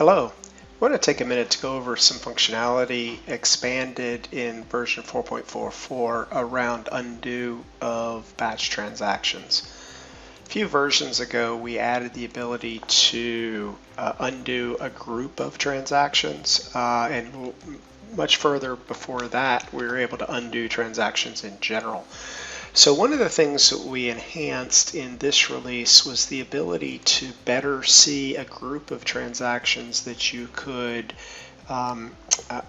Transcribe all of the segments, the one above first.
Hello. I want to take a minute to go over some functionality expanded in version 4.44 around undo of batch transactions. A few versions ago, we added the ability to undo a group of transactions, and much further before that, we were able to undo transactions in general. So one of the things that we enhanced in this release was the ability to better see a group of transactions that you could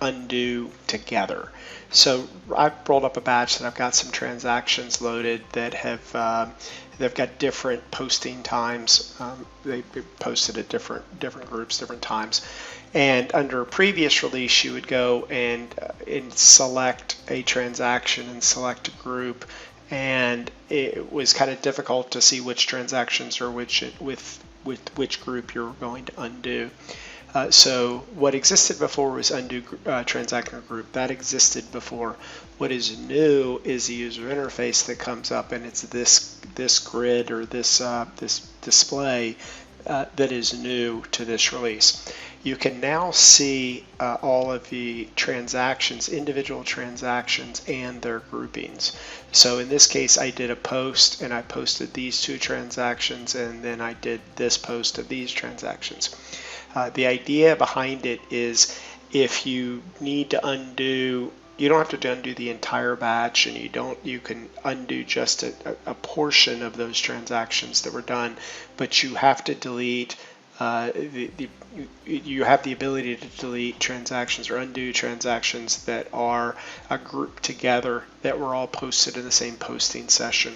undo together. So I've rolled up a batch that I've got some transactions loaded that have they've got different posting times. They posted at different groups, different times. And under a previous release, you would go and select a transaction and select a group, and it was kind of difficult to see which transactions or with which group you're going to undo. So what existed before was undo transaction group. That existed before. What is new is the user interface that comes up, and it's this grid or this display that is new to this release. You can now see all of the transactions, individual transactions, and their groupings. So in this case, I did a post, and I posted these two transactions, and then I did this post of these transactions. The idea behind it is if you need to undo, you don't have to undo the entire batch, and you can undo just a portion of those transactions that were done, but you have to delete you have the ability to delete transactions or undo transactions that are grouped together that were all posted in the same posting session.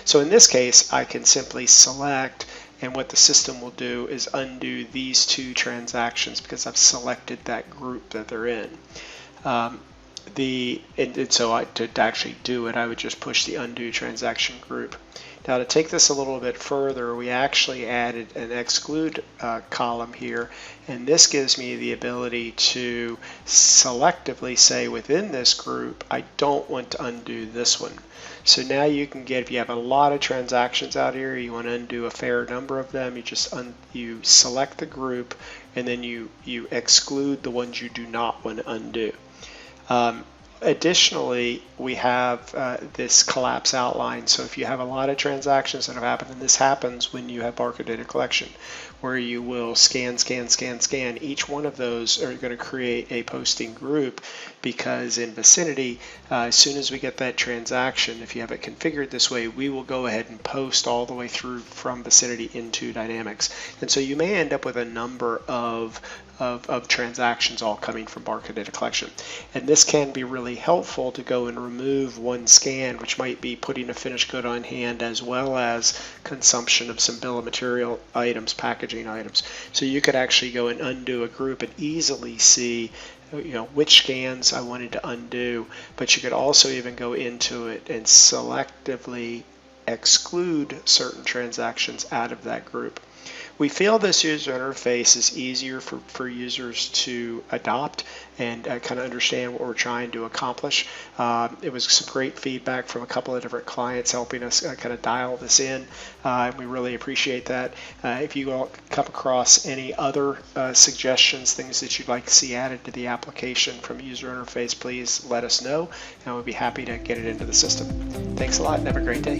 So in this case, I can simply select, and what the system will do is undo these two transactions because I've selected that group that they're in. To actually do it, I would just push the undo transaction group. Now to take this a little bit further, we actually added an exclude column here, and this gives me the ability to selectively say within this group, I don't want to undo this one. So now you can get, if you have a lot of transactions out here, you want to undo a fair number of them, you select the group, and then you exclude the ones you do not want to undo. Additionally, we have this collapse outline. So if you have a lot of transactions that have happened, and this happens when you have barcode data collection, where you will scan, each one of those are going to create a posting group, because in vicinity, as soon as we get that transaction, if you have it configured this way, we will go ahead and post all the way through from vicinity into dynamics. And so you may end up with a number of transactions all coming from barcode data collection. And this can be really helpful to go and remove one scan, which might be putting a finished good on hand as well as consumption of some bill of material items, packaging items. So you could actually go and undo a group and easily see which scans I wanted to undo, but you could also even go into it and selectively exclude certain transactions out of that group. We feel this user interface is easier for users to adopt and kind of understand what we're trying to accomplish. It was some great feedback from a couple of different clients helping us kind of dial this in. We really appreciate that. If you all come across any other suggestions, things that you'd like to see added to the application from user interface, please let us know, and we'll be happy to get it into the system. Thanks a lot and have a great day.